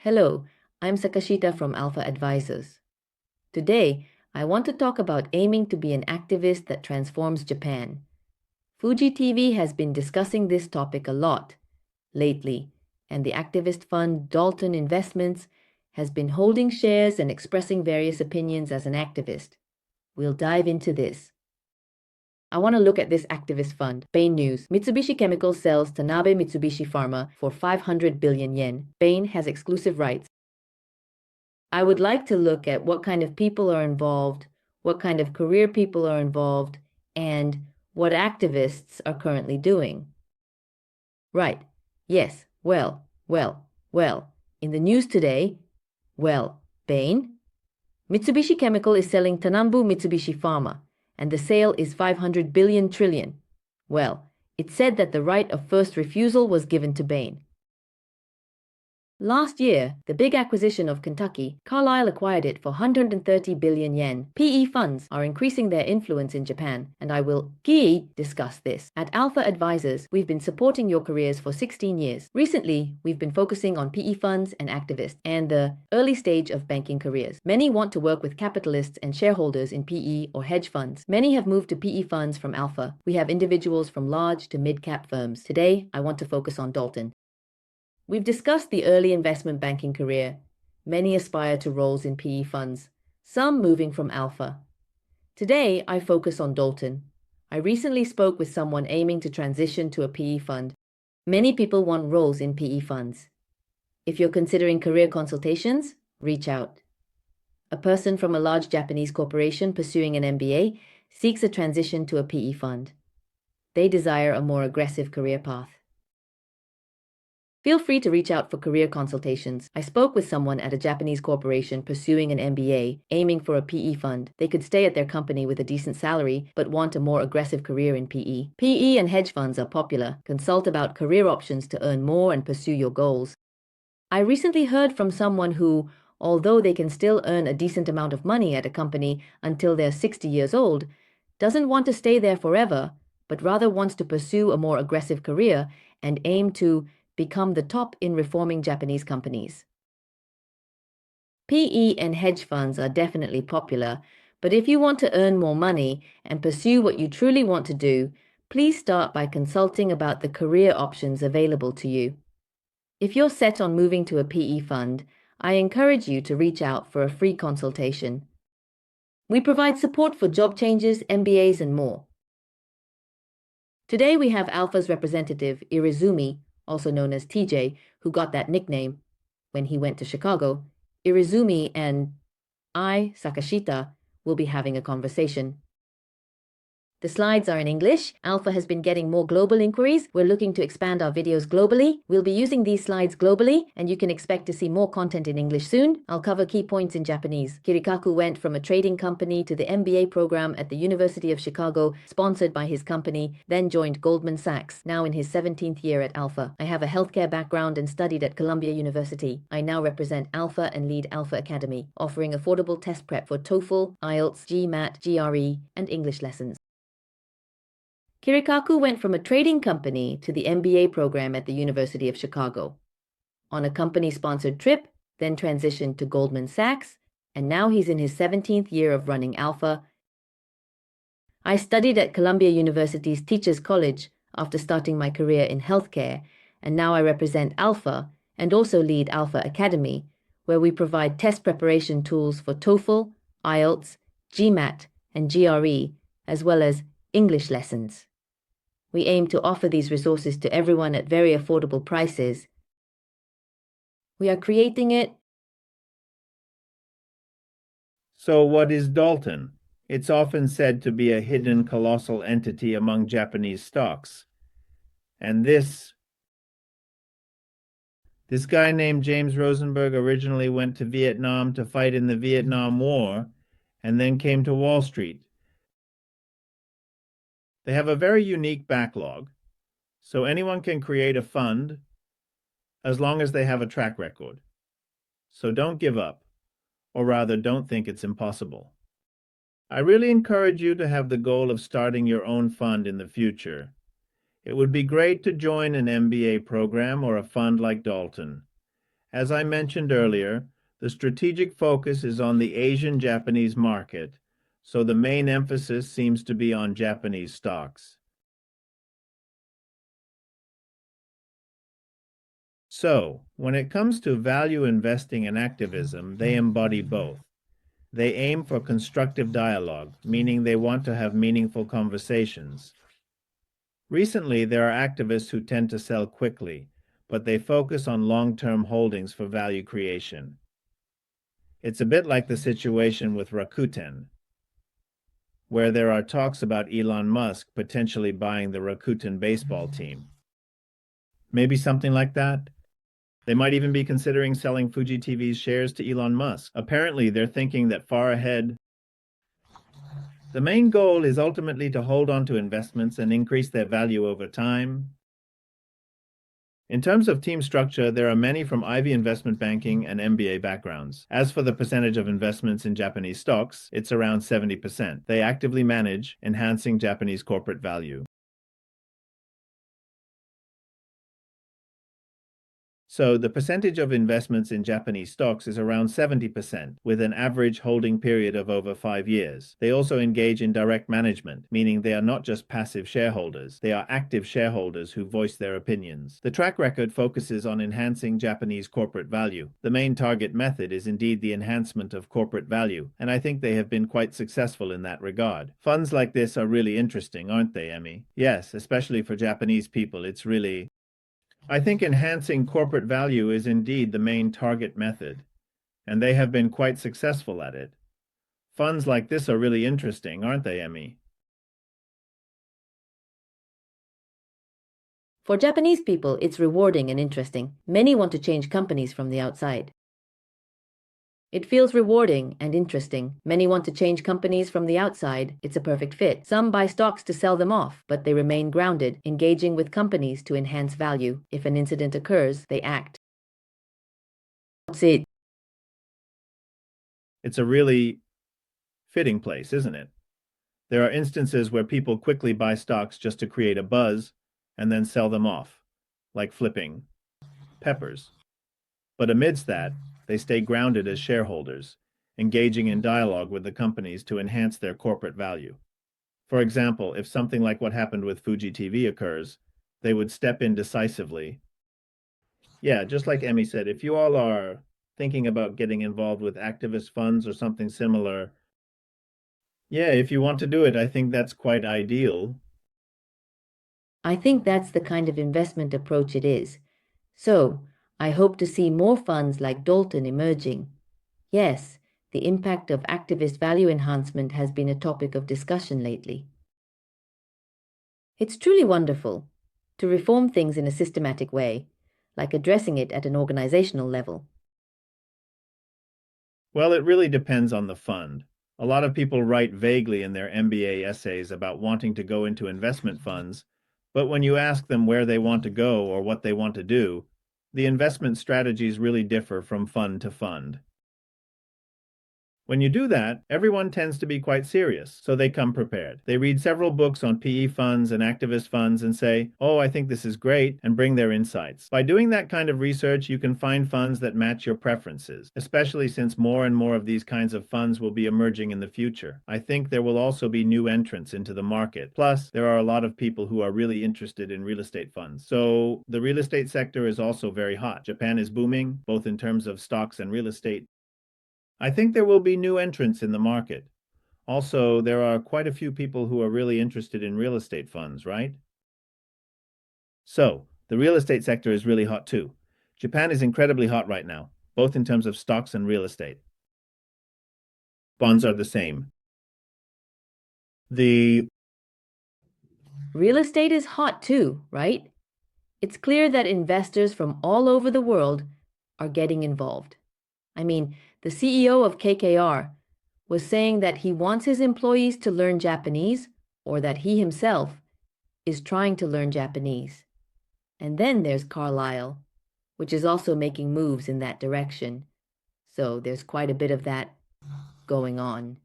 Hello, I'm Sakashita from Alpha Advisors. Today, I want to talk about aiming to be an activist that transforms Japan. Fuji TV has been discussing this topic a lot lately, and the activist fund Dalton Investments has been holding shares and expressing various opinions as an activist. We'll dive into this. I want to look at this activist fund. Bain News. Mitsubishi Chemical sells Tanabe Mitsubishi Pharma for 500 billion yen. Bain has exclusive rights. I would like to look at what kind of people are involved, what kind of career people are involved, and what activists are currently doing. Right. Yes. Well. In the news today, Bain. Mitsubishi Chemical is selling Tanambu Mitsubishi Pharma, and the sale is 500 billion trillion. Well, it said that the right of first refusal was given to Bain. Last year, the big acquisition of Kentucky, Carlyle acquired it for 130 billion yen. PE funds are increasing their influence in Japan, and I will discuss this. At Alpha Advisors, we've been supporting your careers for 16 years. Recently, we've been focusing on PE funds and activists, and the early stage of banking careers. Many want to work with capitalists and shareholders in PE or hedge funds. Many have moved to PE funds from Alpha. We have individuals from large to mid-cap firms. Today, I want to focus on Dalton. We've discussed the early investment banking career. Many aspire to roles in PE funds, some moving from Alpha. Today, I focus on Dalton. I recently spoke with someone aiming to transition to a PE fund. Many people want roles in PE funds. If you're considering career consultations, reach out. A person from a large Japanese corporation pursuing an MBA seeks a transition to a PE fund. They desire a more aggressive career path. Feel free to reach out for career consultations. I spoke with someone at a Japanese corporation pursuing an MBA, aiming for a PE fund. They could stay at their company with a decent salary, but want a more aggressive career in PE. PE and hedge funds are popular. Consult about career options to earn more and pursue your goals. I recently heard from someone who, although they can still earn a decent amount of money at a company until they're 60 years old, doesn't want to stay there forever, but rather wants to pursue a more aggressive career and aim to become the top in reforming Japanese companies. PE and hedge funds are definitely popular, but if you want to earn more money and pursue what you truly want to do, please start by consulting about the career options available to you. If you're set on moving to a PE fund, I encourage you to reach out for a free consultation. We provide support for job changes, MBAs, and more. Today we have Alpha's representative, Irizumi, also known as TJ, who got that nickname when he went to Chicago. Irizumi and I, Sakashita, will be having a conversation. The slides are in English. Alpha has been getting more global inquiries. We're looking to expand our videos globally. We'll be using these slides globally, and you can expect to see more content in English soon. I'll cover key points in Japanese. Kirikaku went from a trading company to the MBA program at the University of Chicago, sponsored by his company, then joined Goldman Sachs, now in his 17th year at Alpha. I have a healthcare background and studied at Columbia University. I now represent Alpha and lead Alpha Academy, offering affordable test prep for TOEFL, IELTS, GMAT, GRE, and English lessons. Kirikaku went from a trading company to the MBA program at the University of Chicago. On a company-sponsored trip, then transitioned to Goldman Sachs, and now he's in his 17th year of running Alpha. I studied at Columbia University's Teachers College after starting my career in healthcare, and now I represent Alpha and also lead Alpha Academy, where we provide test preparation tools for TOEFL, IELTS, GMAT, and GRE, as well as English lessons. We aim to offer these resources to everyone at very affordable prices. We are creating it. So what is Dalton? It's often said to be a hidden colossal entity among Japanese stocks. And this guy named James Rosenberg originally went to Vietnam to fight in the Vietnam War and then came to Wall Street. They have a very unique backlog, so anyone can create a fund as long as they have a track record. So don't give up, or rather don't think it's impossible. I really encourage you to have the goal of starting your own fund in the future. It would be great to join an MBA program or a fund like Dalton. As I mentioned earlier, the strategic focus is on the Asian-Japanese market, so the main emphasis seems to be on Japanese stocks. So, when it comes to value investing and activism, they embody both. They aim for constructive dialogue, meaning they want to have meaningful conversations. Recently, there are activists who tend to sell quickly, but they focus on long-term holdings for value creation. It's a bit like the situation with Rakuten, where there are talks about Elon Musk potentially buying the Rakuten baseball team. Maybe something like that? They might even be considering selling Fuji TV's shares to Elon Musk. Apparently, they're thinking that far ahead. The main goal is ultimately to hold on to investments and increase their value over time. In terms of team structure, there are many from Ivy investment banking and MBA backgrounds. As for the percentage of investments in Japanese stocks, it's around 70%. They actively manage, enhancing Japanese corporate value. So the percentage of investments in Japanese stocks is around 70%, with an average holding period of over 5 years. They also engage in direct management, meaning they are not just passive shareholders, they are active shareholders who voice their opinions. The track record focuses on enhancing Japanese corporate value. The main target method is indeed the enhancement of corporate value, and I think they have been quite successful in that regard. Funds like this are really interesting, aren't they, Emmy? Yes, especially for Japanese people, it's really... I think enhancing corporate value is indeed the main target method, and they have been quite successful at it. Funds like this are really interesting, aren't they, Emmy? For Japanese people, it's rewarding and interesting. Many want to change companies from the outside. It feels rewarding and interesting. Many want to change companies from the outside. It's a perfect fit. Some buy stocks to sell them off, but they remain grounded, engaging with companies to enhance value. If an incident occurs, they act. That's it. It's a really fitting place, isn't it? There are instances where people quickly buy stocks just to create a buzz and then sell them off, like flipping peppers. But amidst that, they stay grounded as shareholders, engaging in dialogue with the companies to enhance their corporate value. For example, if something like what happened with Fuji TV occurs, they would step in decisively. Yeah, just like Emmy said, if you all are thinking about getting involved with activist funds or something similar, yeah, if you want to do it, I think that's quite ideal. I think that's the kind of investment approach it is. So, I hope to see more funds like Dalton emerging. Yes, the impact of activist value enhancement has been a topic of discussion lately. It's truly wonderful to reform things in a systematic way, like addressing it at an organizational level. Well, it really depends on the fund. A lot of people write vaguely in their MBA essays about wanting to go into investment funds, but when you ask them where they want to go or what they want to do, the investment strategies really differ from fund to fund. When you do that, everyone tends to be quite serious, so they come prepared. They read several books on PE funds and activist funds and say, "Oh, I think this is great," and bring their insights. By doing that kind of research, you can find funds that match your preferences, especially since more and more of these kinds of funds will be emerging in the future. I think there will also be new entrants into the market. Plus, there are a lot of people who are really interested in real estate funds. So, the real estate sector is also very hot. Japan is booming, both in terms of stocks and real estate. I think there will be new entrants in the market. Also, there are quite a few people who are really interested in real estate funds, right? So, the real estate sector is really hot too. Japan is incredibly hot right now, both in terms of stocks and real estate. Bonds are the same. The Real estate is hot too, right? It's clear that investors from all over the world are getting involved. I mean, the CEO of KKR was saying that he wants his employees to learn Japanese, or that he himself is trying to learn Japanese. And then there's Carlyle, which is also making moves in that direction. So there's quite a bit of that going on.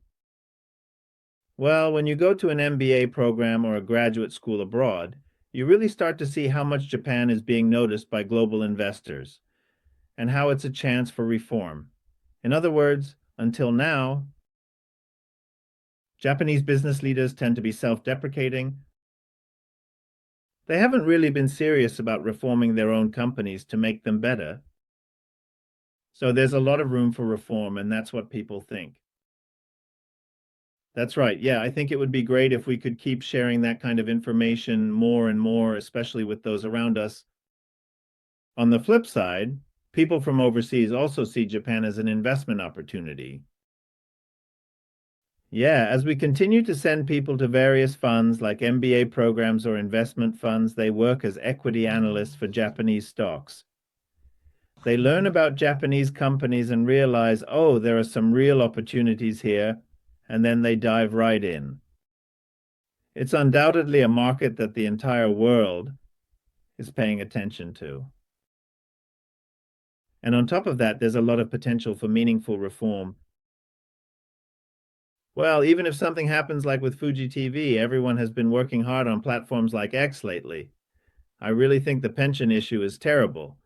Well, when you go to an MBA program or a graduate school abroad, you really start to see how much Japan is being noticed by global investors. and how it's a chance for reform. In other words, until now, Japanese business leaders tend to be self-deprecating. They haven't really been serious about reforming their own companies to make them better. So there's a lot of room for reform, and that's what people think. That's right. Yeah, I think it would be great if we could keep sharing that kind of information more and more, especially with those around us. On the flip side, people from overseas also see Japan as an investment opportunity. Yeah, as we continue to send people to various funds like MBA programs or investment funds, they work as equity analysts for Japanese stocks. They learn about Japanese companies and realize, oh, there are some real opportunities here, and then they dive right in. It's undoubtedly a market that the entire world is paying attention to. And on top of that, there's a lot of potential for meaningful reform. Well, even if something happens like with Fuji TV, everyone has been working hard on platforms like X lately. I really think the pension issue is terrible.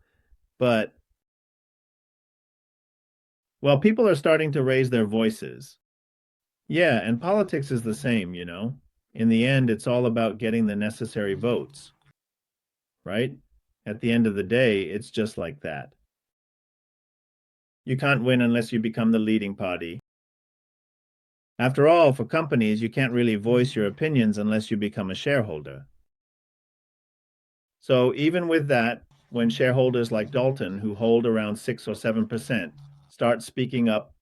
But, well, people are starting to raise their voices. Yeah, and politics is the same, you know. In the end, it's all about getting the necessary votes, right? At the end of the day, it's just like that. You can't win unless you become the leading party. After all, for companies, you can't really voice your opinions unless you become a shareholder. So even with that, when shareholders like Dalton, who hold around 6 or 7%, start speaking up,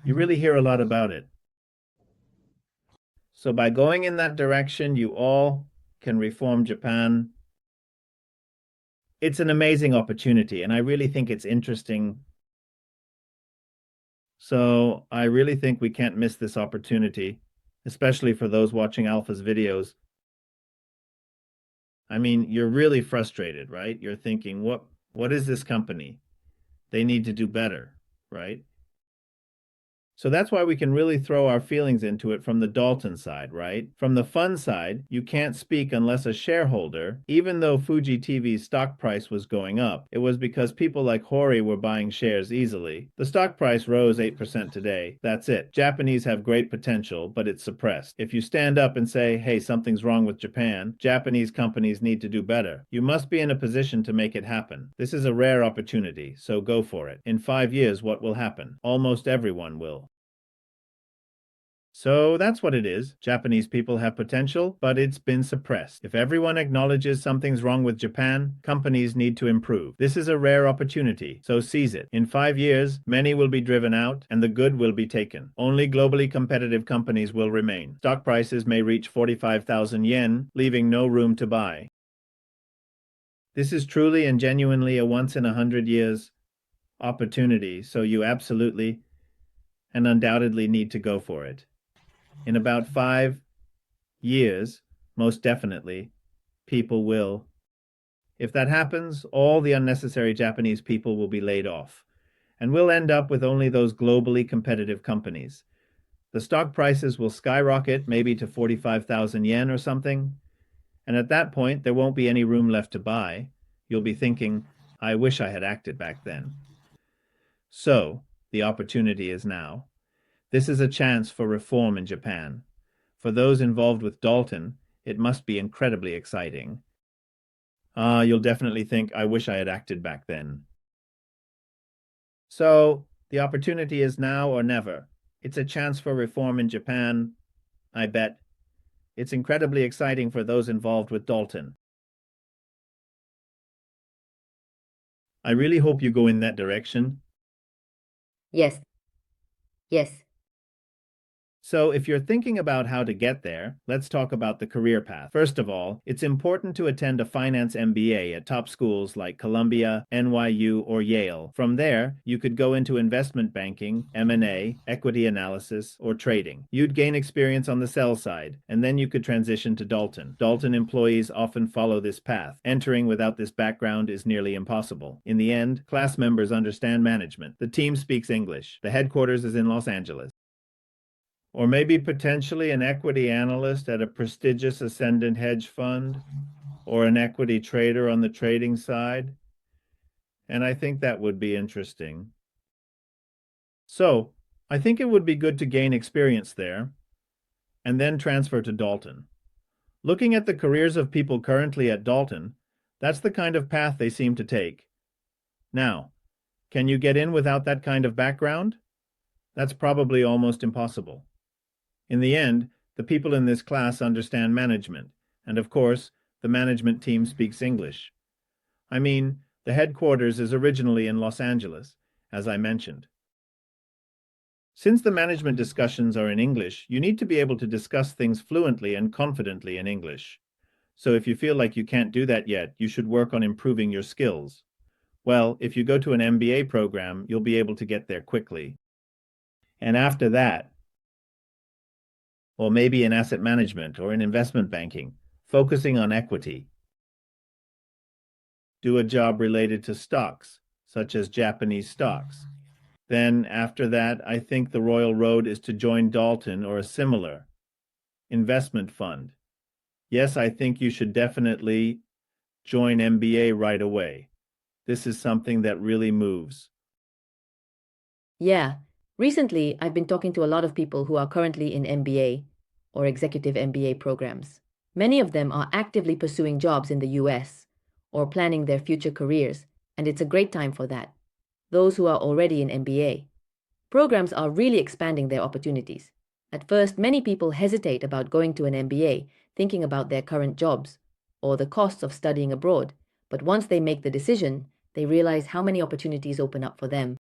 you really hear a lot about it. So by going in that direction, you all can reform Japan. It's an amazing opportunity, and I really think it's interesting. So I really think we can't miss this opportunity, especially for those watching Alpha's videos. I mean, you're really frustrated, right? You're thinking, what is this company? They need to do better, right? So that's why we can really throw our feelings into it from the Dalton side, right? From the fund side, you can't speak unless a shareholder, even though Fuji TV's stock price was going up, it was because people like Hori were buying shares easily. The stock price rose 8% today. That's it. Japanese have great potential, but it's suppressed. If you stand up and say, hey, something's wrong with Japan, Japanese companies need to do better. You must be in a position to make it happen. This is a rare opportunity, so go for it. In 5 years, what will happen? Almost everyone will. So that's what it is. Japanese people have potential, but it's been suppressed. If everyone acknowledges something's wrong with Japan, companies need to improve. This is a rare opportunity, so seize it. In 5 years, many will be driven out, and the good will be taken. Only globally competitive companies will remain. Stock prices may reach 45,000 yen, leaving no room to buy. This is truly and genuinely a once-in-100 years opportunity, so you absolutely and undoubtedly need to go for it. In about 5 years, most definitely, people will. If that happens, all the unnecessary Japanese people will be laid off, and we'll end up with only those globally competitive companies. The stock prices will skyrocket, maybe to 45,000 yen or something, and at that point, there won't be any room left to buy. You'll be thinking, I wish I had acted back then. So, the opportunity is now. This is a chance for reform in Japan. For those involved with Dalton, it must be incredibly exciting. You'll definitely think, I wish I had acted back then. So, the opportunity is now or never. It's a chance for reform in Japan, I bet. It's incredibly exciting for those involved with Dalton. I really hope you go in that direction. Yes, yes. So, if you're thinking about how to get there, let's talk about the career path. First of all, it's important to attend a finance MBA at top schools like Columbia, NYU, or Yale. From there, you could go into investment banking, M&A, equity analysis, or trading. You'd gain experience on the sell side, and then you could transition to Dalton. Dalton employees often follow this path. Entering without this background is nearly impossible. In the end, class members understand management. The team speaks English. The headquarters is in Los Angeles. Or maybe potentially an equity analyst at a prestigious ascendant hedge fund, or an equity trader on the trading side. and I think that would be interesting. So, I think it would be good to gain experience there and then transfer to Dalton. Looking at the careers of people currently at Dalton, that's the kind of path they seem to take. Now, can you get in without that kind of background? That's probably almost impossible. In the end, the people in this class understand management, and of course, the management team speaks English. I mean, the headquarters is originally in Los Angeles, as I mentioned. Since the management discussions are in English, you need to be able to discuss things fluently and confidently in English. So if you feel like you can't do that yet, you should work on improving your skills. Well, if you go to an MBA program, you'll be able to get there quickly. And after that, or maybe in asset management or in investment banking, focusing on equity. Do a job related to stocks, such as Japanese stocks. Then, after that, I think the royal road is to join Dalton or a similar investment fund. Yes, I think you should definitely join MBA right away. This is something that really moves. Yeah, recently I've been talking to a lot of people who are currently in MBA or executive MBA programs. Many of them are actively pursuing jobs in the US or planning their future careers, and it's a great time for that. Those who are already in MBA programs are really expanding their opportunities. At first, many people hesitate about going to an MBA, thinking about their current jobs or the costs of studying abroad, but once they make the decision, they realize how many opportunities open up for them.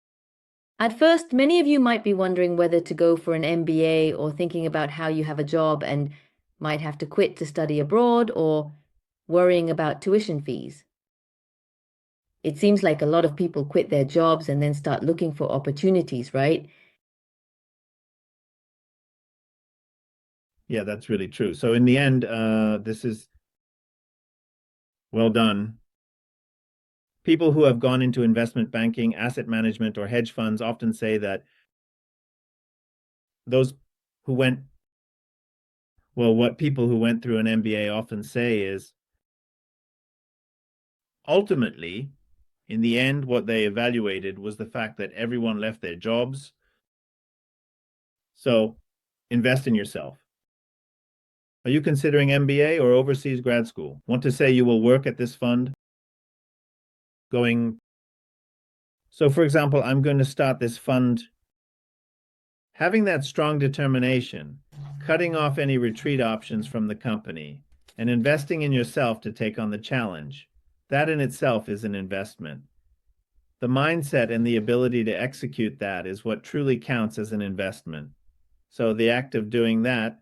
At first, many of you might be wondering whether to go for an MBA or thinking about how you have a job and might have to quit to study abroad or worrying about tuition fees. It seems like a lot of people quit their jobs and then start looking for opportunities, right? Yeah, that's really true. So in the end, this is well done. People who have gone into investment banking, asset management, or hedge funds often say that those who went, well, what people who went through an MBA often say is ultimately, in the end, what they evaluated was the fact that everyone left their jobs. So invest in yourself. Are you considering MBA or overseas grad school? Want to say you will work at this fund? Going. So, for example, I'm going to start this fund. Having that strong determination, cutting off any retreat options from the company, and investing in yourself to take on the challenge, that in itself is an investment. The mindset and the ability to execute that is what truly counts as an investment. So the act of doing that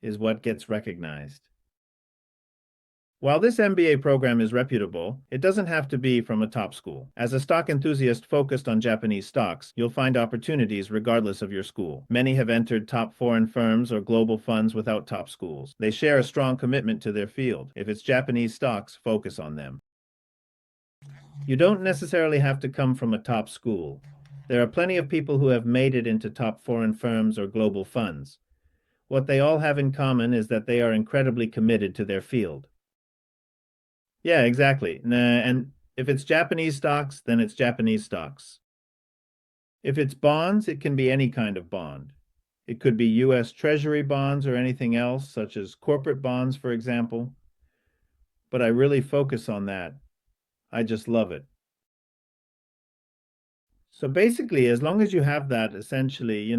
is what gets recognized. While this MBA program is reputable, it doesn't have to be from a top school. As a stock enthusiast focused on Japanese stocks, you'll find opportunities regardless of your school. Many have entered top foreign firms or global funds without top schools. They share a strong commitment to their field. If it's Japanese stocks, focus on them. You don't necessarily have to come from a top school. There are plenty of people who have made it into top foreign firms or global funds. What they all have in common is that they are incredibly committed to their field. Yeah, exactly. And if it's Japanese stocks, then it's Japanese stocks. If it's bonds, it can be any kind of bond. It could be US Treasury bonds or anything else, such as corporate bonds, for example. But I really focus on that. I just love it. So basically, as long as you have that, essentially,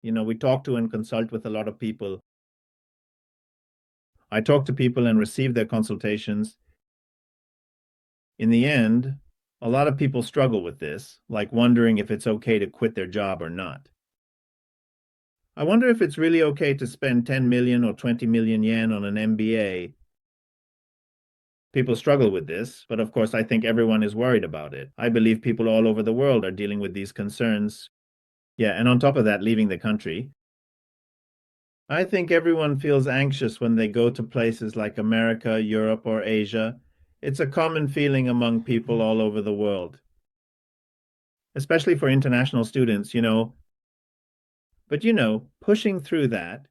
we talk to and consult with a lot of people. I talk to people and receive their consultations. In the end, a lot of people struggle with this, like wondering if it's okay to quit their job or not. I wonder if it's really okay to spend 10 million or 20 million yen on an MBA. People struggle with this, but of course, I think everyone is worried about it. I believe people all over the world are dealing with these concerns. Yeah, and on top of that, leaving the country. I think everyone feels anxious when they go to places like America, Europe, or Asia. It's a common feeling among people all over the world, especially for international students. But pushing through that,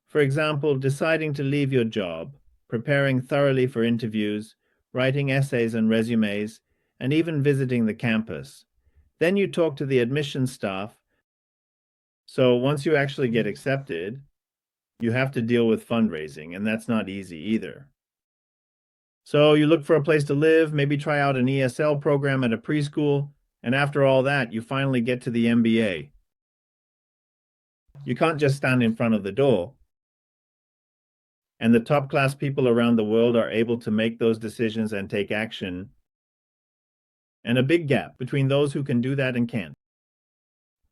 for example, deciding to leave your job, preparing thoroughly for interviews, writing essays and resumes, and even visiting the campus. Then you talk to the admissions staff. So once you actually get accepted, you have to deal with fundraising, and that's not easy either. So you look for a place to live, maybe try out an ESL program at a preschool, and after all that, you finally get to the MBA. You can't just stand in front of the door. And the top class people around the world are able to make those decisions and take action. And a big gap between those who can do that and can't.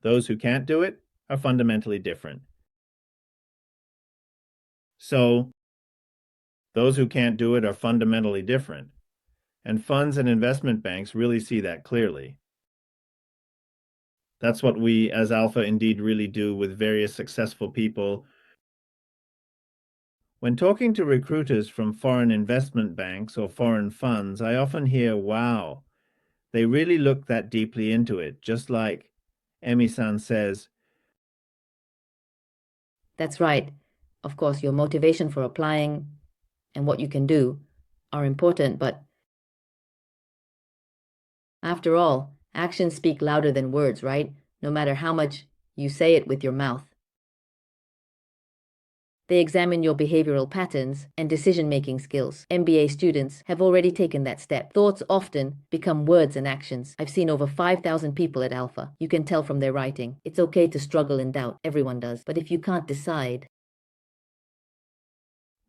Those who can't do it are fundamentally different. So, those who can't do it are fundamentally different. And funds and investment banks really see that clearly. That's what we as Alpha indeed really do with various successful people. When talking to recruiters from foreign investment banks or foreign funds, I often hear, wow, they really look that deeply into it, just like Emi-san says. That's right. Of course, your motivation for applying and what you can do are important, but after all, actions speak louder than words, right? No matter how much you say it with your mouth. They examine your behavioral patterns and decision-making skills. MBA students have already taken that step. Thoughts often become words and actions. I've seen over 5,000 people at Alpha. You can tell from their writing. It's okay to struggle and doubt. Everyone does. But if you can't decide...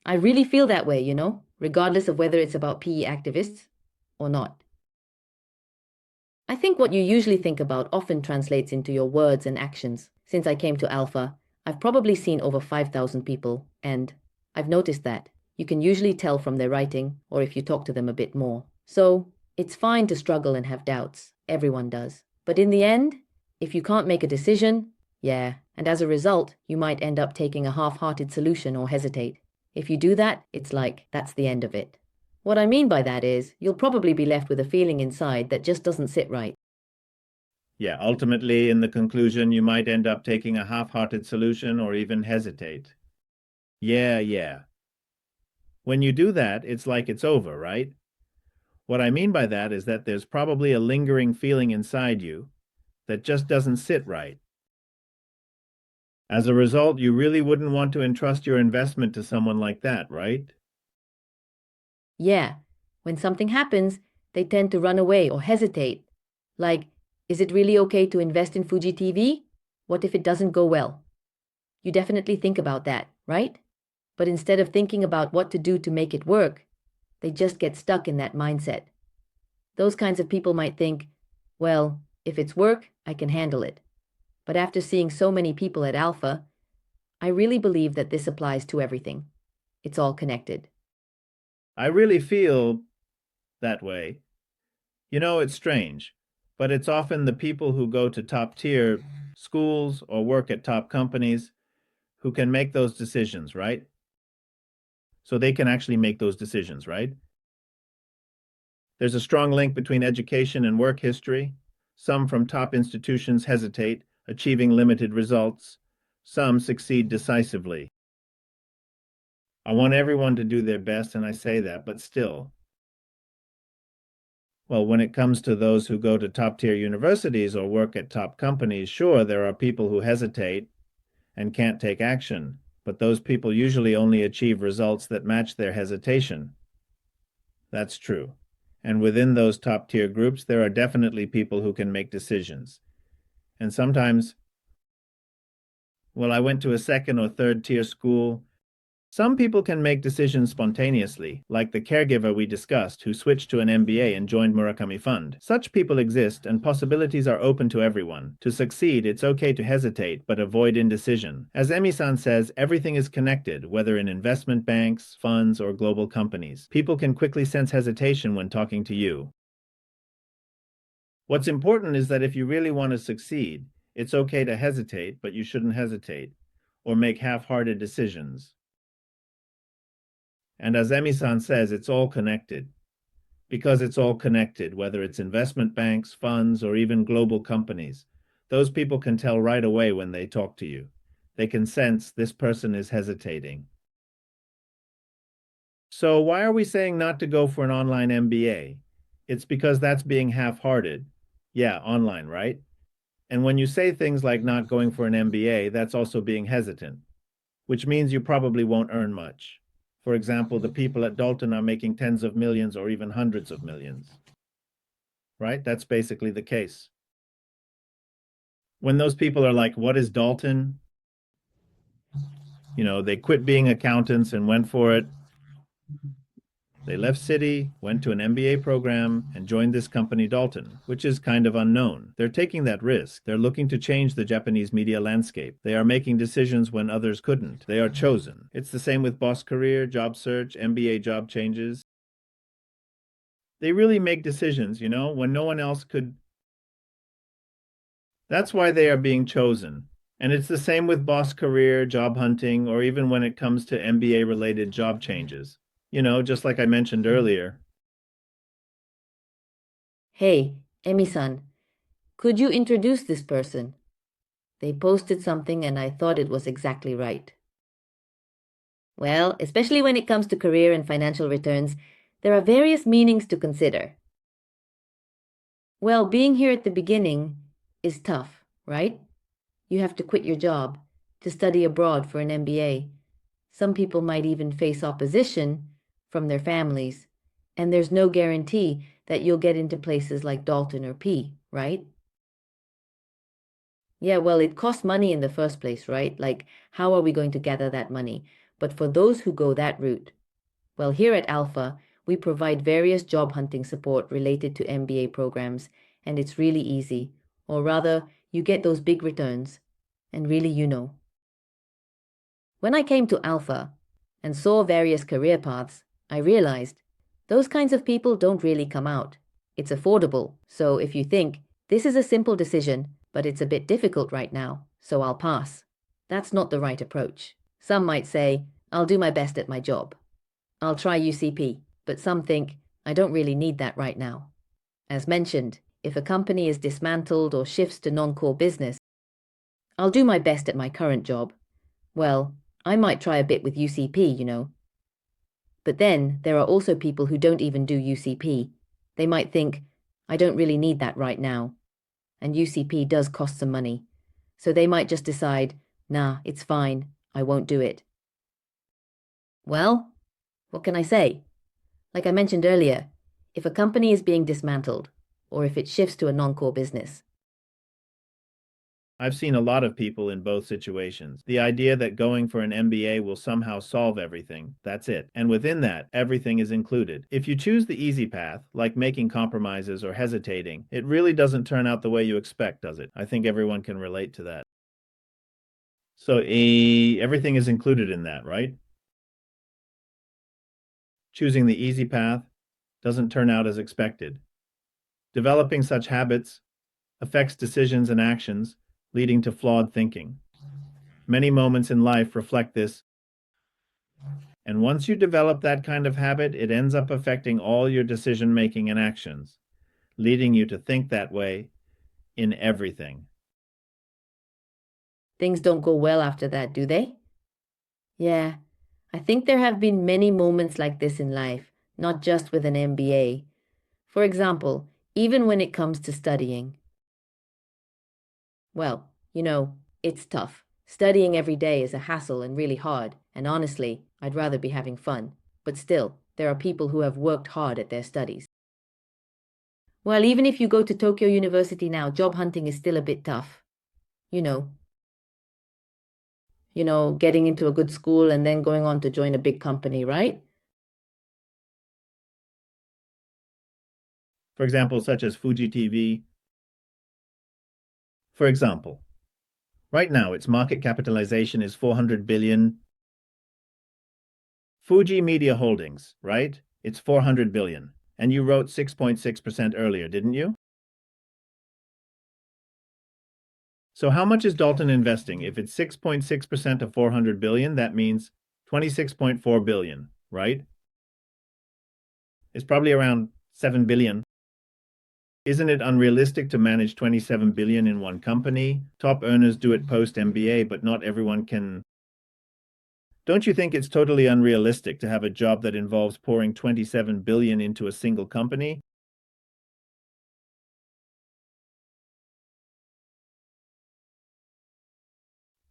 I really feel that way, regardless of whether it's about PE activists or not. I think what you usually think about often translates into your words and actions. Since I came to Alpha, I've probably seen over 5,000 people, and I've noticed that you can usually tell from their writing or if you talk to them a bit more. So it's fine to struggle and have doubts. Everyone does. But in the end, if you can't make a decision, yeah, and as a result, you might end up taking a half-hearted solution or hesitate. If you do that, it's like that's the end of it. What I mean by that is, you'll probably be left with a feeling inside that just doesn't sit right. Yeah, ultimately, in the conclusion, you might end up taking a half-hearted solution or even hesitate. Yeah. When you do that, it's like it's over, right? What I mean by that is that there's probably a lingering feeling inside you that just doesn't sit right. As a result, you really wouldn't want to entrust your investment to someone like that, right? Yeah, when something happens, they tend to run away or hesitate. Like, is it really okay to invest in Fuji TV? What if it doesn't go well? You definitely think about that, right? But instead of thinking about what to do to make it work, they just get stuck in that mindset. Those kinds of people might think, well, if it's work, I can handle it. But after seeing so many people at Alpha, I really believe that this applies to everything. It's all connected. I really feel that way. It's strange, but it's often the people who go to top-tier schools or work at top companies who can make those decisions, right? So they can actually make those decisions, right? There's a strong link between education and work history. Some from top institutions hesitate, achieving limited results. Some succeed decisively. I want everyone to do their best, and I say that, but still. Well, when it comes to those who go to top-tier universities or work at top companies, sure, there are people who hesitate and can't take action, but those people usually only achieve results that match their hesitation. That's true. And within those top-tier groups, there are definitely people who can make decisions. And sometimes, well, I went to a second or third-tier school. Some people can make decisions spontaneously, like the caregiver we discussed who switched to an MBA and joined Murakami Fund. Such people exist, and possibilities are open to everyone. To succeed, it's okay to hesitate, but avoid indecision. As Emi-san says, everything is connected, whether in investment banks, funds, or global companies. People can quickly sense hesitation when talking to you. What's important is that if you really want to succeed, it's okay to hesitate, but you shouldn't hesitate or make half-hearted decisions. And as Emi-san says, it's all connected. Because it's all connected, whether it's investment banks, funds, or even global companies. Those people can tell right away when they talk to you. They can sense this person is hesitating. So why are we saying not to go for an online MBA? It's because that's being half-hearted. Yeah, online, right? And when you say things like not going for an MBA, that's also being hesitant, which means you probably won't earn much. For example, the people at Dalton are making tens of millions or even hundreds of millions, right? That's basically the case. When those people are like, what is Dalton? They quit being accountants and went for it. They left City, went to an MBA program, and joined this company, Dalton, which is kind of unknown. They're taking that risk. They're looking to change the Japanese media landscape. They are making decisions when others couldn't. They are chosen. It's the same with Boss Career, Job Search, MBA job changes. They really make decisions, when no one else could. That's why they are being chosen. And it's the same with Boss Career, job hunting, or even when it comes to MBA related job changes. Just like I mentioned earlier. Hey, Emi-san, could you introduce this person? They posted something and I thought it was exactly right. Well, especially when it comes to career and financial returns, there are various meanings to consider. Well, being here at the beginning is tough, right? You have to quit your job to study abroad for an MBA. Some people might even face opposition from their families, and there's no guarantee that you'll get into places like Dalton or P, right? Yeah, well, it costs money in the first place, right? Like, how are we going to gather that money? But for those who go that route, well, here at Alpha, we provide various job hunting support related to MBA programs, and it's really easy. Or rather, you get those big returns, and really, When I came to Alpha and saw various career paths, I realized those kinds of people don't really come out. It's affordable, so if you think this is a simple decision, but it's a bit difficult right now, so I'll pass, that's not the right approach. Some might say, I'll do my best at my job. I'll try UCP, but some think I don't really need that right now. As mentioned, if a company is dismantled or shifts to non-core business, I'll do my best at my current job. Well, I might try a bit with UCP. But then there are also people who don't even do UCP. They might think, I don't really need that right now. And UCP does cost some money. So they might just decide, nah, it's fine, I won't do it. Well, what can I say? Like I mentioned earlier, if a company is being dismantled, or if it shifts to a non-core business, I've seen a lot of people in both situations. The idea that going for an MBA will somehow solve everything, that's it. And within that, everything is included. If you choose the easy path, like making compromises or hesitating, it really doesn't turn out the way you expect, does it? I think everyone can relate to that. So everything is included in that, right? Choosing the easy path doesn't turn out as expected. Developing such habits affects decisions and actions, leading to flawed thinking. Many moments in life reflect this, and once you develop that kind of habit, it ends up affecting all your decision making and actions, leading you to think that way in everything. things don't go well after that, do they? Yeah, I think there have been many moments like this in life, not just with an MBA. For example, even when it comes to studying. Well, it's tough. Studying every day is a hassle and really hard, and honestly, I'd rather be having fun. But still, there are people who have worked hard at their studies. Well, even if you go to Tokyo University now, job hunting is still a bit tough. You know, getting into a good school and then going on to join a big company, right? For example, such as Fuji TV. For example, right now its market capitalization is 400 billion. Fuji Media Holdings, right? It's 400 billion. And you wrote 6.6% earlier, didn't you? So how much is Dalton investing? If it's 6.6% of 400 billion, that means 26.4 billion, right? It's probably around 7 billion. Isn't it unrealistic to manage 27 billion in one company? Top earners do it post MBA, but not everyone can. Don't you think it's totally unrealistic to have a job that involves pouring 27 billion into a single company?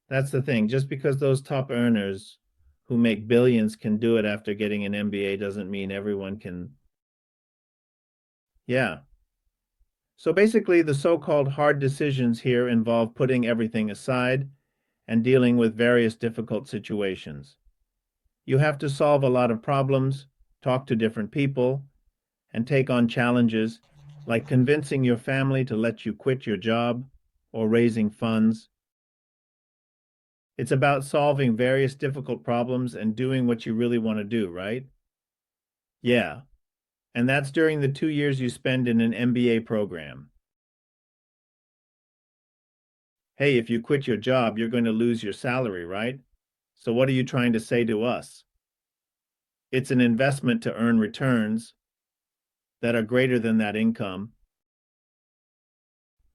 That's the thing. Just because those top earners who make billions can do it after getting an MBA doesn't mean everyone can. Yeah. So basically, the so-called hard decisions here involve putting everything aside and dealing with various difficult situations. You have to solve a lot of problems, talk to different people, and take on challenges like convincing your family to let you quit your job or raising funds. It's about solving various difficult problems and doing what you really want to do, right? Yeah. And that's during the 2 years you spend in an MBA program. Hey, if you quit your job, you're going to lose your salary, right? So what are you trying to say to us? It's an investment to earn returns that are greater than that income.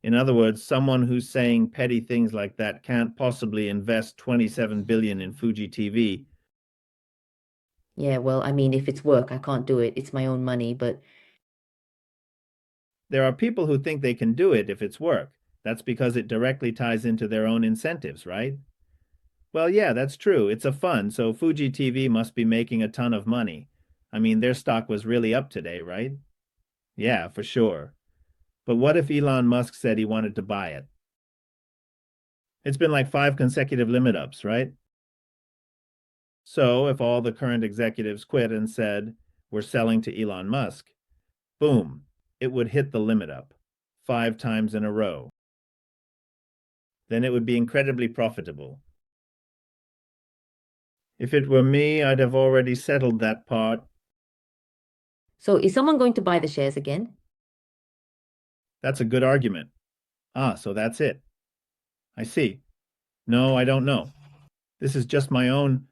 In other words, someone who's saying petty things like that can't possibly invest 27 billion in Fuji TV. Yeah, well, I mean, if it's work, I can't do it. It's my own money, but There are people who think they can do it if it's work. That's because it directly ties into their own incentives, right? Well, yeah, that's true. It's a fund, so Fuji TV must be making a ton of money. I mean, their stock was really up today, right? Yeah, for sure. But what if Elon Musk said he wanted to buy it? It's been like 5 consecutive limit ups, right? So if all the current executives quit and said, we're selling to Elon Musk, boom, it would hit the limit up 5 times in a row. Then it would be incredibly profitable. If it were me, I'd have already settled that part. so is someone going to buy the shares again? That's a good argument. Ah, so that's it. I see. No, I don't know. This is just my own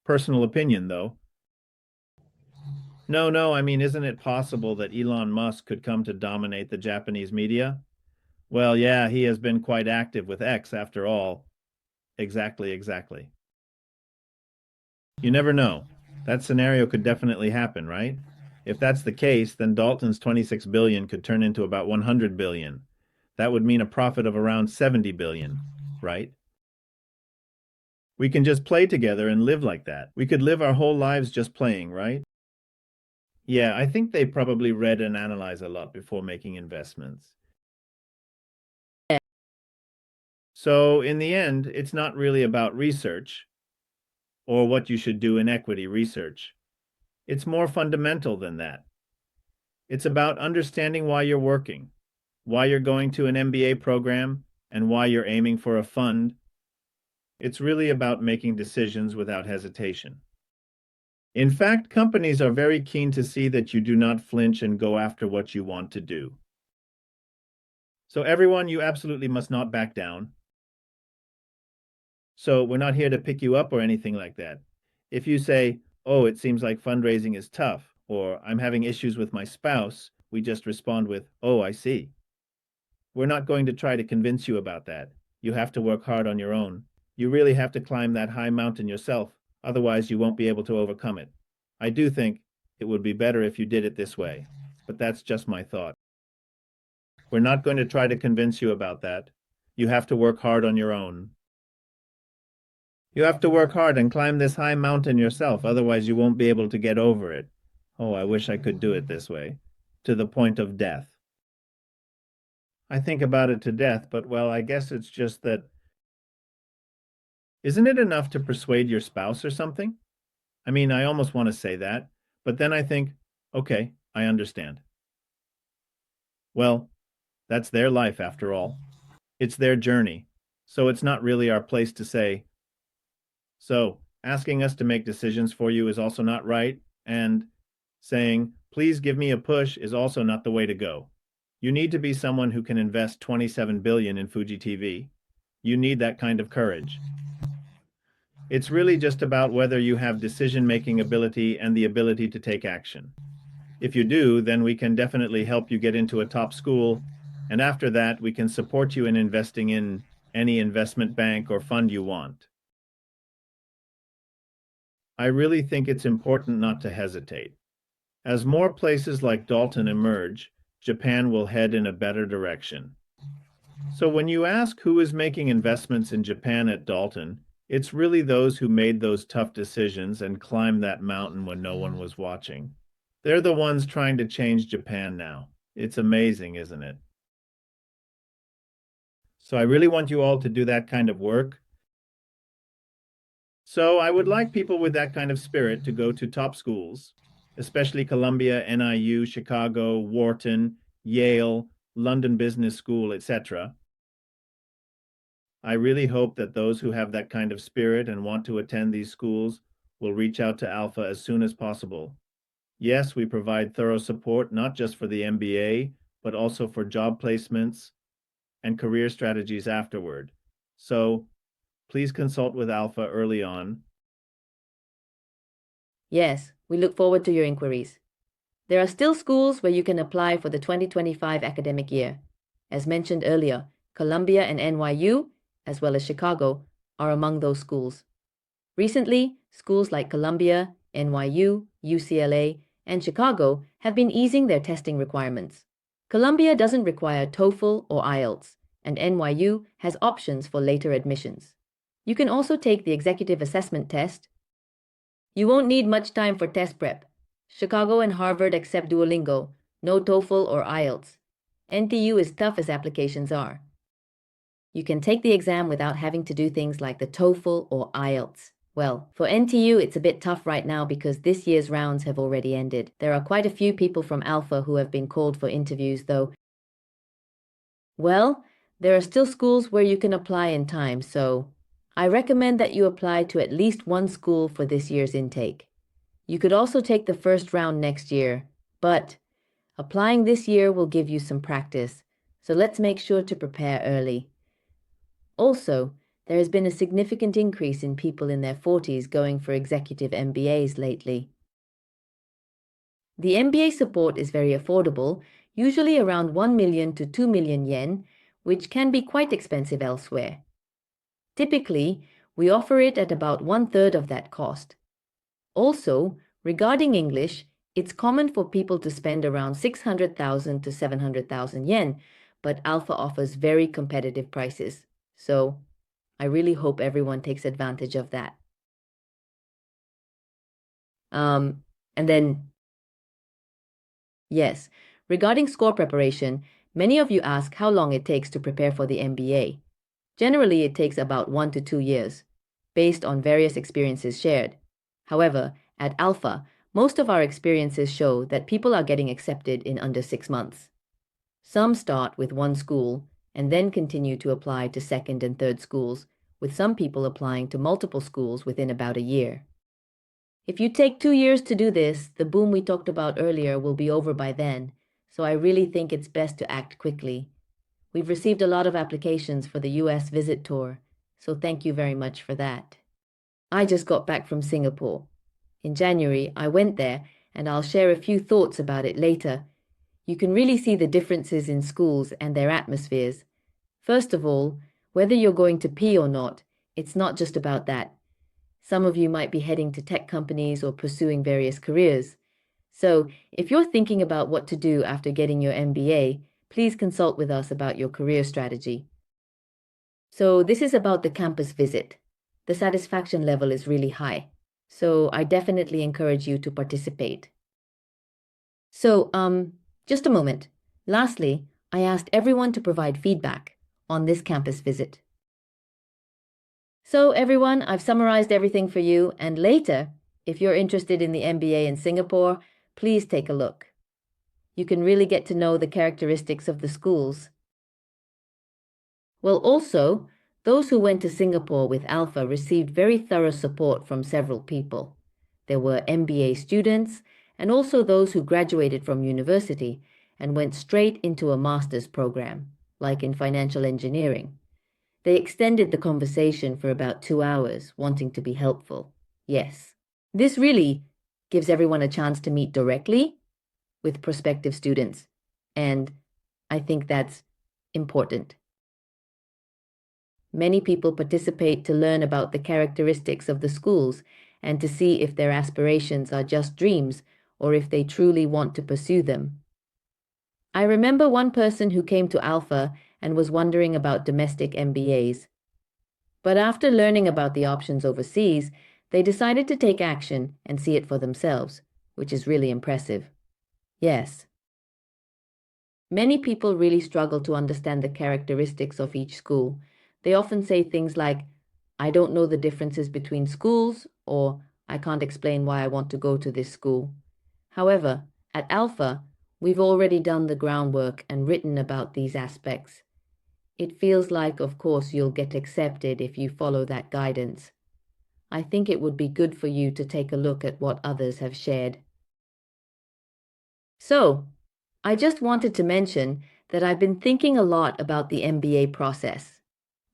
personal opinion, though. No, I mean, isn't it possible that Elon Musk could come to dominate the Japanese media? Well, yeah, he has been quite active with X after all. Exactly. You never know. That scenario could definitely happen, right? If that's the case, then Dalton's 26 billion could turn into about 100 billion. That would mean a profit of around 70 billion, right? We can just play together and live like that. We could live our whole lives just playing, right? Yeah, I think they probably read and analyze a lot before making investments. So, in the end, it's not really about research or what you should do in equity research. It's more fundamental than that. It's about understanding why you're working, why you're going to an MBA program, and why you're aiming for a fund. It's really about making decisions without hesitation. In fact, companies are very keen to see that you do not flinch and go after what you want to do. So, everyone, you absolutely must not back down. So, we're not here to pick you up or anything like that. If you say, oh, it seems like fundraising is tough, or I'm having issues with my spouse, we just respond with, oh, I see. We're not going to try to convince you about that. You have to work hard on your own. You really have to climb that high mountain yourself, otherwise, you won't be able to overcome it. I do think it would be better if you did it this way, but that's just my thought. We're not going to try to convince you about that. You have to work hard on your own. You have to work hard and climb this high mountain yourself, otherwise, you won't be able to get over it. Oh, I wish I could do it this way, to the point of death. I think about it to death, but well, I guess it's just that isn't it enough to persuade your spouse or something? I mean, I almost want to say that, but then I think, okay, I understand. Well, that's their life after all. It's their journey. So it's not really our place to say, so asking us to make decisions for you is also not right, and saying, please give me a push is also not the way to go. You need to be someone who can invest 27 billion in Fuji TV. You need that kind of courage. It's really just about whether you have decision-making ability and the ability to take action. If you do, then we can definitely help you get into a top school, and after that, we can support you in investing in any investment bank or fund you want. I really think it's important not to hesitate. As more places like Dalton emerge, Japan will head in a better direction. So when you ask who is making investments in Japan at Dalton, it's really those who made those tough decisions and climbed that mountain when no one was watching. They're the ones trying to change Japan now. It's amazing, isn't it? So I really want you all to do that kind of work. So I would like people with that kind of spirit to go to top schools, especially Columbia, NIU, Chicago, Wharton, Yale, London Business School, etc. I really hope that those who have that kind of spirit and want to attend these schools will reach out to Alpha as soon as possible. Yes, we provide thorough support not just for the MBA, but also for job placements and career strategies afterward. So please consult with Alpha early on. Yes, we look forward to your inquiries. There are still schools where you can apply for the 2025 academic year. As mentioned earlier, Columbia and NYU, as well as Chicago, are among those schools. Recently, schools like Columbia, NYU, UCLA, and Chicago have been easing their testing requirements. Columbia doesn't require TOEFL or IELTS, and NYU has options for later admissions. You can also take the executive assessment test. You won't need much time for test prep. Chicago and Harvard accept Duolingo, no TOEFL or IELTS. NTU is tough as applications are. You can take the exam without having to do things like the TOEFL or IELTS. Well, for NTU, it's a bit tough right now because this year's rounds have already ended. There are quite a few people from Alpha who have been called for interviews, though. Well, there are still schools where you can apply in time, so I recommend that you apply to at least one school for this year's intake. You could also take the first round next year, but applying this year will give you some practice, so let's make sure to prepare early. Also, there has been a significant increase in people in their 40s going for executive MBAs lately. The MBA support is very affordable, usually around 1 million to 2 million yen, which can be quite expensive elsewhere. Typically, we offer it at about 1/3 of that cost. Also, regarding English, it's common for people to spend around 600,000 to 700,000 yen, but Alpha offers very competitive prices. So, I really hope everyone takes advantage of that. And then, yes, regarding score preparation, many of you ask how long it takes to prepare for the MBA. Generally, it takes about 1 to 2 years, based on various experiences shared. However, at Alpha, most of our experiences show that people are getting accepted in under 6 months. Some start with one school and then continue to apply to second and third schools, with some people applying to multiple schools within about a year. If you take 2 years to do this, the boom we talked about earlier will be over by then, so I really think it's best to act quickly. We've received a lot of applications for the US visit tour, so thank you very much for that. I just got back from Singapore. In January, I went there, and I'll share a few thoughts about it later. You can really see the differences in schools and their atmospheres. First of all, whether you're going to pee or not, it's not just about that. Some of you might be heading to tech companies or pursuing various careers. So, if you're thinking about what to do after getting your MBA, please consult with us about your career strategy. So, this is about the campus visit. The satisfaction level is really high, so I definitely encourage you to participate. So, just a moment. Lastly, I asked everyone to provide feedback on this campus visit. So, everyone, I've summarized everything for you, and later, if you're interested in the MBA in Singapore, please take a look. You can really get to know the characteristics of the schools. Well, also, those who went to Singapore with Alpha received very thorough support from several people. There were MBA students, and also those who graduated from university and went straight into a master's program, like in financial engineering. They extended the conversation for about 2 hours, wanting to be helpful. Yes. This really gives everyone a chance to meet directly with prospective students, and I think that's important. Many people participate to learn about the characteristics of the schools and to see if their aspirations are just dreams or if they truly want to pursue them. I remember one person who came to Alpha and was wondering about domestic MBAs. But after learning about the options overseas, they decided to take action and see it for themselves, which is really impressive. Yes. Many people really struggle to understand the characteristics of each school. They often say things like, I don't know the differences between schools, or I can't explain why I want to go to this school. However, at Alpha, we've already done the groundwork and written about these aspects. It feels like, of course, you'll get accepted if you follow that guidance. I think it would be good for you to take a look at what others have shared. So, I just wanted to mention that I've been thinking a lot about the MBA process.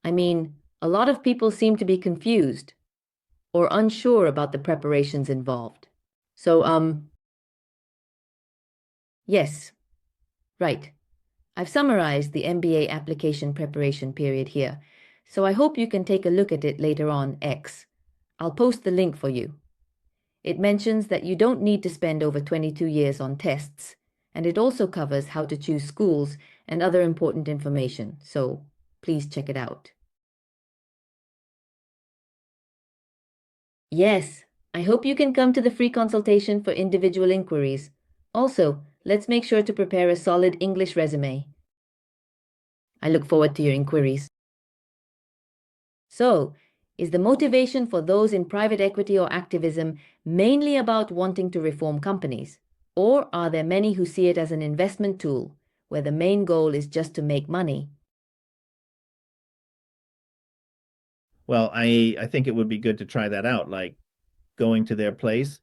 I mean, a lot of people seem to be confused or unsure about the preparations involved. So, yes, right. I've summarized the MBA application preparation period here, so I hope you can take a look at it later on X. I'll post the link for you. It mentions that you don't need to spend over 22 years on tests, and it also covers how to choose schools and other important information, so please check it out. Yes, I hope you can come to the free consultation for individual inquiries. Also, let's make sure to prepare a solid English resume. I look forward to your inquiries. So, is the motivation for those in private equity or activism mainly about wanting to reform companies? Or are there many who see it as an investment tool, where the main goal is just to make money? Well, I think it would be good to try that out, like going to their place.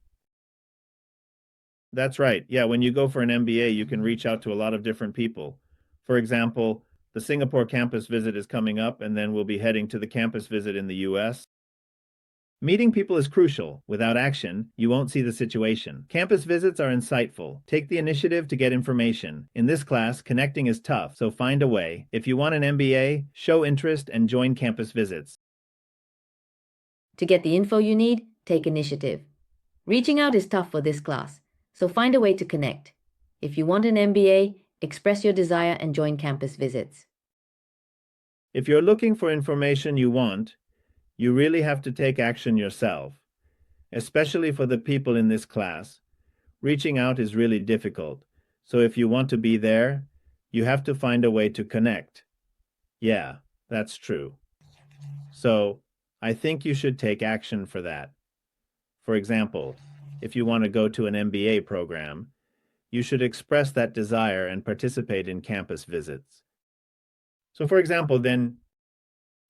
That's right. Yeah, when you go for an MBA, you can reach out to a lot of different people. For example, the Singapore campus visit is coming up, and then we'll be heading to the campus visit in the US. Meeting people is crucial. Without action, you won't see the situation. Campus visits are insightful. Take the initiative to get information. In this class, connecting is tough, so find a way. If you want an MBA, show interest and join campus visits. To get the info you need, take initiative. Reaching out is tough for this class, so find a way to connect. If you want an MBA, express your desire and join campus visits. If you're looking for information you want, you really have to take action yourself. Especially for the people in this class, reaching out is really difficult. So if you want to be there, you have to find a way to connect. Yeah, that's true. So I think you should take action for that. For example, if you want to go to an MBA program, you should express that desire and participate in campus visits. So, for example, then,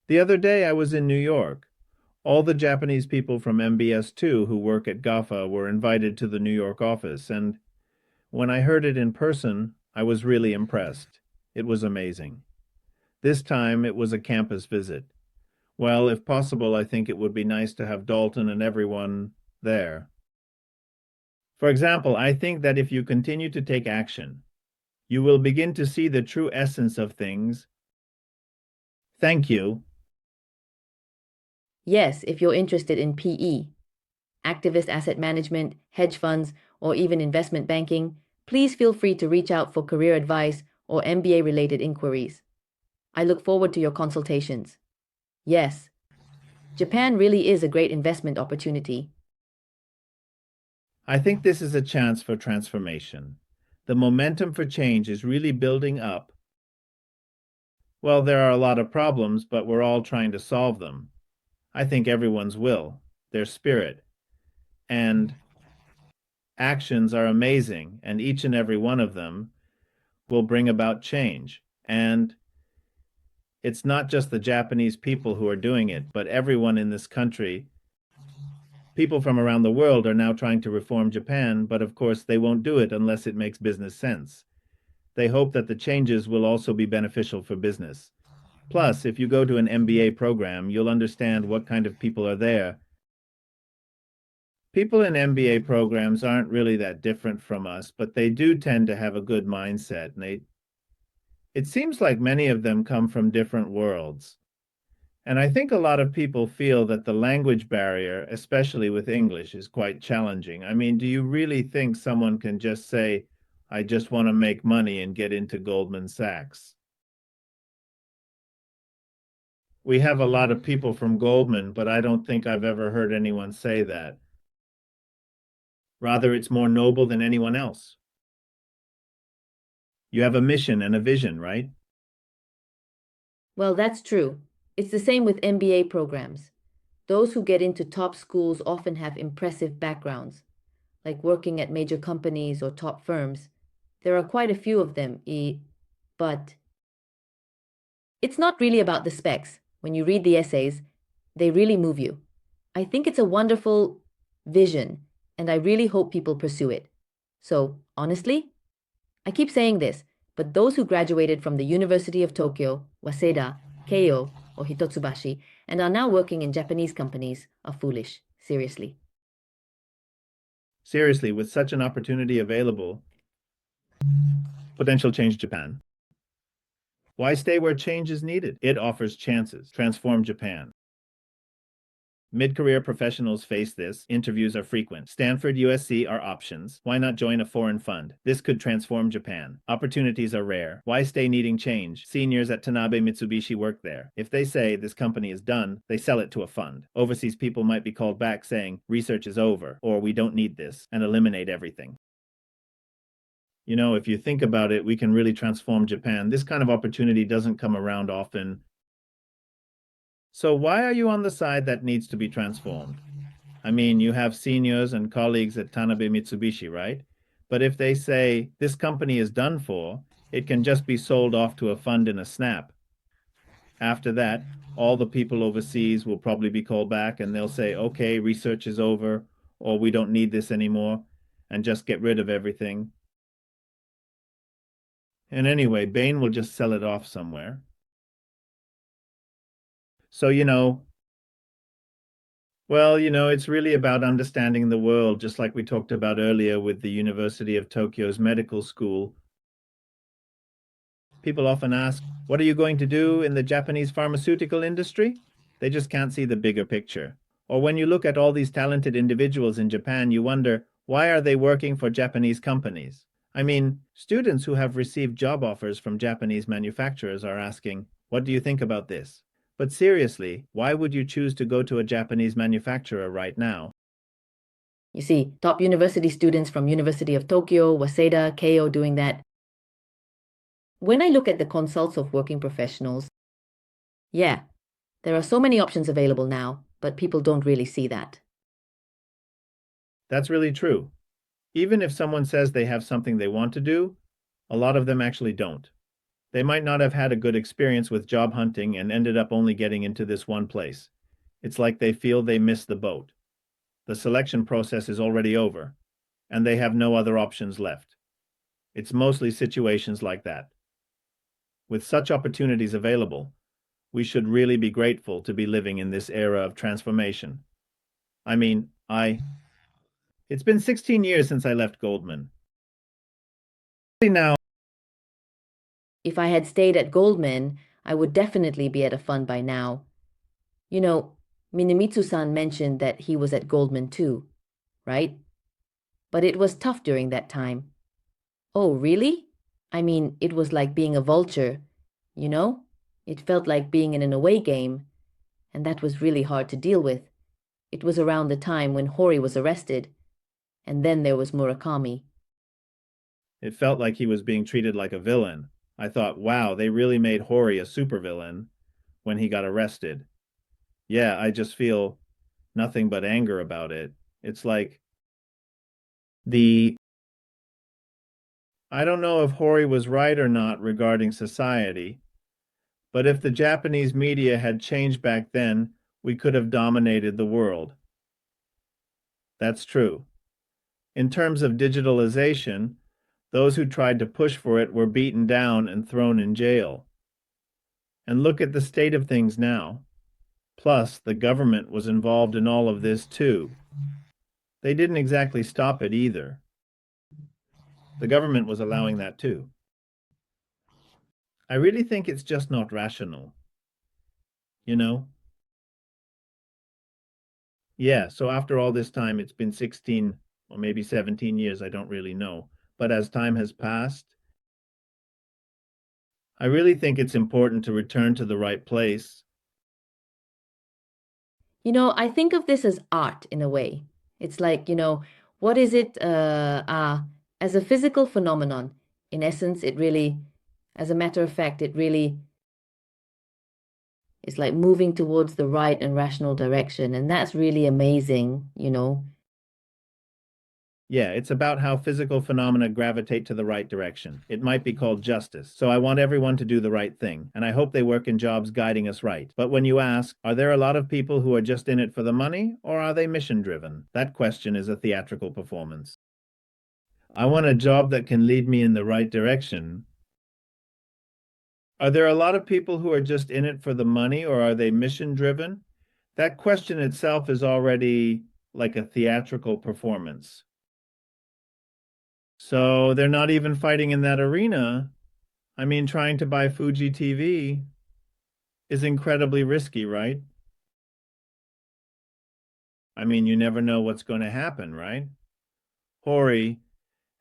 the other day I was in New York. All the Japanese people from MBS 2 who work at GAFA were invited to the New York office, and when I heard it in person, I was really impressed. It was amazing. This time it was a campus visit. Well, if possible, I think it would be nice to have Dalton and everyone there. For example, I think that if you continue to take action, you will begin to see the true essence of things. Thank you. Yes, if you're interested in PE, activist asset management, hedge funds, or even investment banking, please feel free to reach out for career advice or MBA related inquiries. I look forward to your consultations. Yes, Japan really is a great investment opportunity. I think this is a chance for transformation. The momentum for change is really building up. Well, there are a lot of problems, but we're all trying to solve them. I think everyone's will, their spirit, and actions are amazing, and each and every one of them will bring about change. And it's not just the Japanese people who are doing it, but everyone in this country. People from around the world are now trying to reform Japan, but of course they won't do it unless it makes business sense. They hope that the changes will also be beneficial for business. Plus, if you go to an MBA program, you'll understand what kind of people are there. People in MBA programs aren't really that different from us, but they do tend to have a good mindset, and it seems like many of them come from different worlds. And I think a lot of people feel that the language barrier, especially with English, is quite challenging. I mean, do you really think someone can just say, I just want to make money and get into Goldman Sachs? We have a lot of people from Goldman, but I don't think I've ever heard anyone say that. Rather, it's more noble than anyone else. You have a mission and a vision, right? Well, that's true. It's the same with MBA programs. Those who get into top schools often have impressive backgrounds, like working at major companies or top firms. There are quite a few of them, but it's not really about the specs. When you read the essays, they really move you. I think it's a wonderful vision, and I really hope people pursue it. So, honestly, I keep saying this, but those who graduated from the University of Tokyo, Waseda, Keio, or Hitotsubashi, and are now working in Japanese companies are foolish. Seriously. Seriously, with such an opportunity available, potential change Japan. Why stay where change is needed? It offers chances. Transform Japan. Mid-career professionals face this. Interviews are frequent. Stanford, USC are options. Why not join a foreign fund? This could transform Japan. Opportunities are rare. Why stay needing change? Seniors at Tanabe Mitsubishi work there. If they say this company is done, they sell it to a fund. Overseas people might be called back saying, research is over, or we don't need this, and eliminate everything. You know, if you think about it, we can really transform Japan. This kind of opportunity doesn't come around often. So why are you on the side that needs to be transformed? I mean, you have seniors and colleagues at Tanabe Mitsubishi, right? But if they say this company is done for, it can just be sold off to a fund in a snap. After that, all the people overseas will probably be called back and they'll say, okay, research is over, or we don't need this anymore, and just get rid of everything. And anyway, Bain will just sell it off somewhere. So, it's really about understanding the world, just like we talked about earlier with the University of Tokyo's medical school. People often ask, what are you going to do in the Japanese pharmaceutical industry? They just can't see the bigger picture. Or when you look at all these talented individuals in Japan, you wonder, why are they working for Japanese companies? I mean, students who have received job offers from Japanese manufacturers are asking, what do you think about this? But seriously, why would you choose to go to a Japanese manufacturer right now? You see, top university students from University of Tokyo, Waseda, Keio doing that. When I look at the consults of working professionals, yeah, there are so many options available now, but people don't really see that. That's really true. Even if someone says they have something they want to do, a lot of them actually don't. They might not have had a good experience with job hunting and ended up only getting into this one place. It's like they feel they missed the boat. The selection process is already over, and they have no other options left. It's mostly situations like that. With such opportunities available, we should really be grateful to be living in this era of transformation. I mean, it's been 16 years since I left Goldman. Now, If I had stayed at Goldman, I would definitely be at a fund by now. You know, Minimitsu-san mentioned that he was at Goldman too, right? But it was tough during that time. Oh, really? I mean, it was like being a vulture, you know? It felt like being in an away game, and that was really hard to deal with. It was around the time when Hori was arrested, and then there was Murakami. it felt like he was being treated like a villain. I thought, wow, they really made Hori a supervillain when he got arrested. Yeah, I just feel nothing but anger about it. It's like the I don't know if Hori was right or not regarding society, but if the Japanese media had changed back then, we could have dominated the world. That's true. In terms of digitalization, those who tried to push for it were beaten down and thrown in jail. And look at the state of things now. Plus, the government was involved in all of this too. They didn't exactly stop it either. The government was allowing that too. I really think it's just not rational. you know? Yeah, so after all this time, it's been 16 or maybe 17 years, I don't really know. But as time has passed, I really think it's important to return to the right place. I think of this as art in a way. It's like, what is it? As a physical phenomenon, in essence, as a matter of fact, it really is like moving towards the right and rational direction. And that's really amazing. Yeah, it's about how physical phenomena gravitate to the right direction. It might be called justice. So I want everyone to do the right thing, and I hope they work in jobs guiding us right. But when you ask, are there a lot of people who are just in it for the money, or are they mission driven? That question is a theatrical performance. I want a job that can lead me in the right direction. Are there a lot of people who are just in it for the money, or are they mission driven? That question itself is already like a theatrical performance. So they're not even fighting in that arena. I mean, trying to buy Fuji TV is incredibly risky, right? I mean, you never know what's going to happen, right? Hori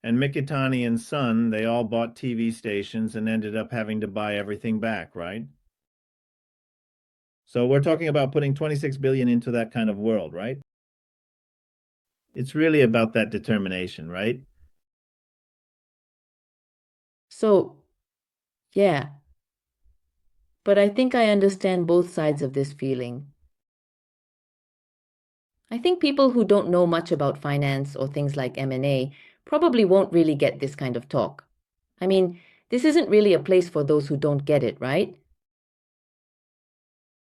and Mikitani and Son, they all bought TV stations and ended up having to buy everything back, right? So we're talking about putting 26 billion into that kind of world, right? It's really about that determination, right? So, yeah, but I think I understand both sides of this feeling. I think people who don't know much about finance or things like M&A probably won't really get this kind of talk. I mean, this isn't really a place for those who don't get it, right?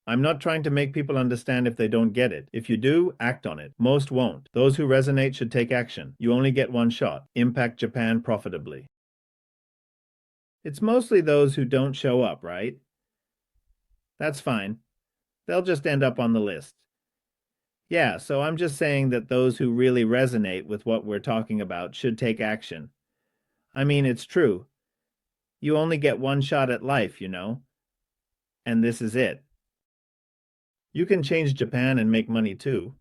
I'm not trying to make people understand if they don't get it. If you do, act on it. Most won't. Those who resonate should take action. You only get one shot. Impact Japan profitably. It's mostly those who don't show up, right? That's fine. They'll just end up on the list. Yeah, so I'm just saying that those who really resonate with what we're talking about should take action. I mean, it's true. You only get one shot at life, and this is it. You can change Japan and make money too.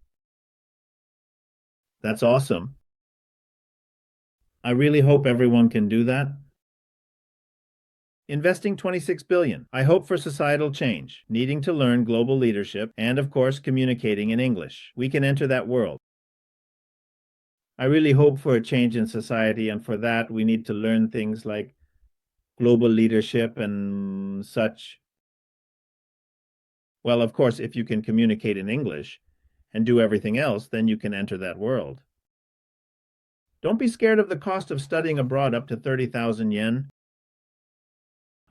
That's awesome. I really hope everyone can do that. Investing 26 billion. I hope for societal change, needing to learn global leadership, and of course, communicating in English. We can enter that world. I really hope for a change in society, and for that, we need to learn things like global leadership and such. Well, of course, if you can communicate in English and do everything else, then you can enter that world. Don't be scared of the cost of studying abroad up to 30,000 yen.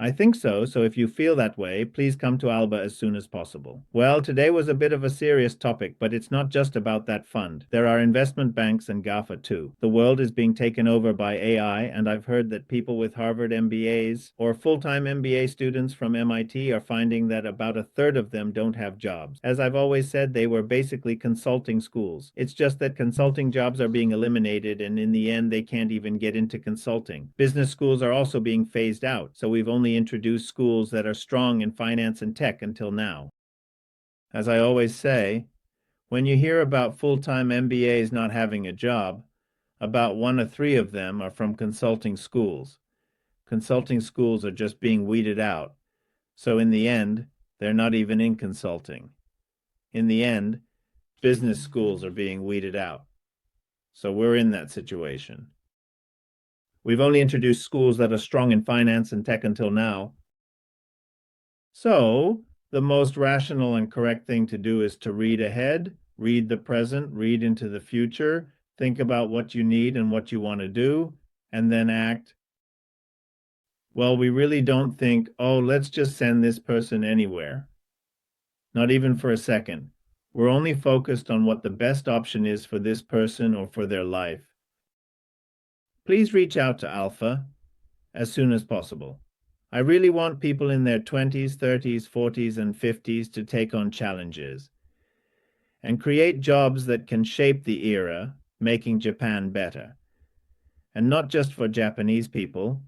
I think so, so if you feel that way, please come to Alba as soon as possible. Well, today was a bit of a serious topic, but it's not just about that fund. There are investment banks and GAFA too. The world is being taken over by AI, and I've heard that people with Harvard MBAs or full-time MBA students from MIT are finding that about a third of them don't have jobs. As I've always said, they were basically consulting schools. It's just that consulting jobs are being eliminated, and in the end, they can't even get into consulting. Business schools are also being phased out, so we've only introduced schools that are strong in finance and tech until now. As I always say, when you hear about full-time MBAs not having a job, about 1 or 3 of them are from consulting schools. Consulting schools are just being weeded out. So in the end, they're not even in consulting. In the end, business schools are being weeded out. So we're in that situation. We've only introduced schools that are strong in finance and tech until now. So the most rational and correct thing to do is to read ahead, read the present, read into the future, think about what you need and what you want to do, and then act. Well, we really don't think, oh, let's just send this person anywhere. Not even for a second. We're only focused on what the best option is for this person or for their life. Please reach out to Alpha as soon as possible. I really want people in their 20s, 30s, 40s, and 50s to take on challenges and create jobs that can shape the era, making Japan better. And not just for Japanese people,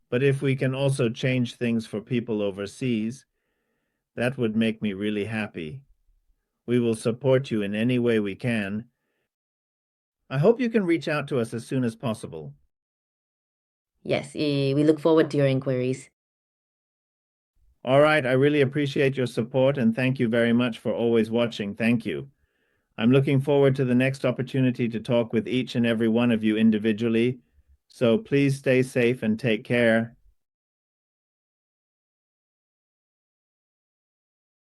but if we can also change things for people overseas, That would make me really happy. We will support you in any way we can. I hope you can reach out to us as soon as possible. Yes, we look forward to your inquiries. All right, I really appreciate your support and thank you very much for always watching. Thank you. I'm looking forward to the next opportunity to talk with each and every one of you individually. So please stay safe and take care.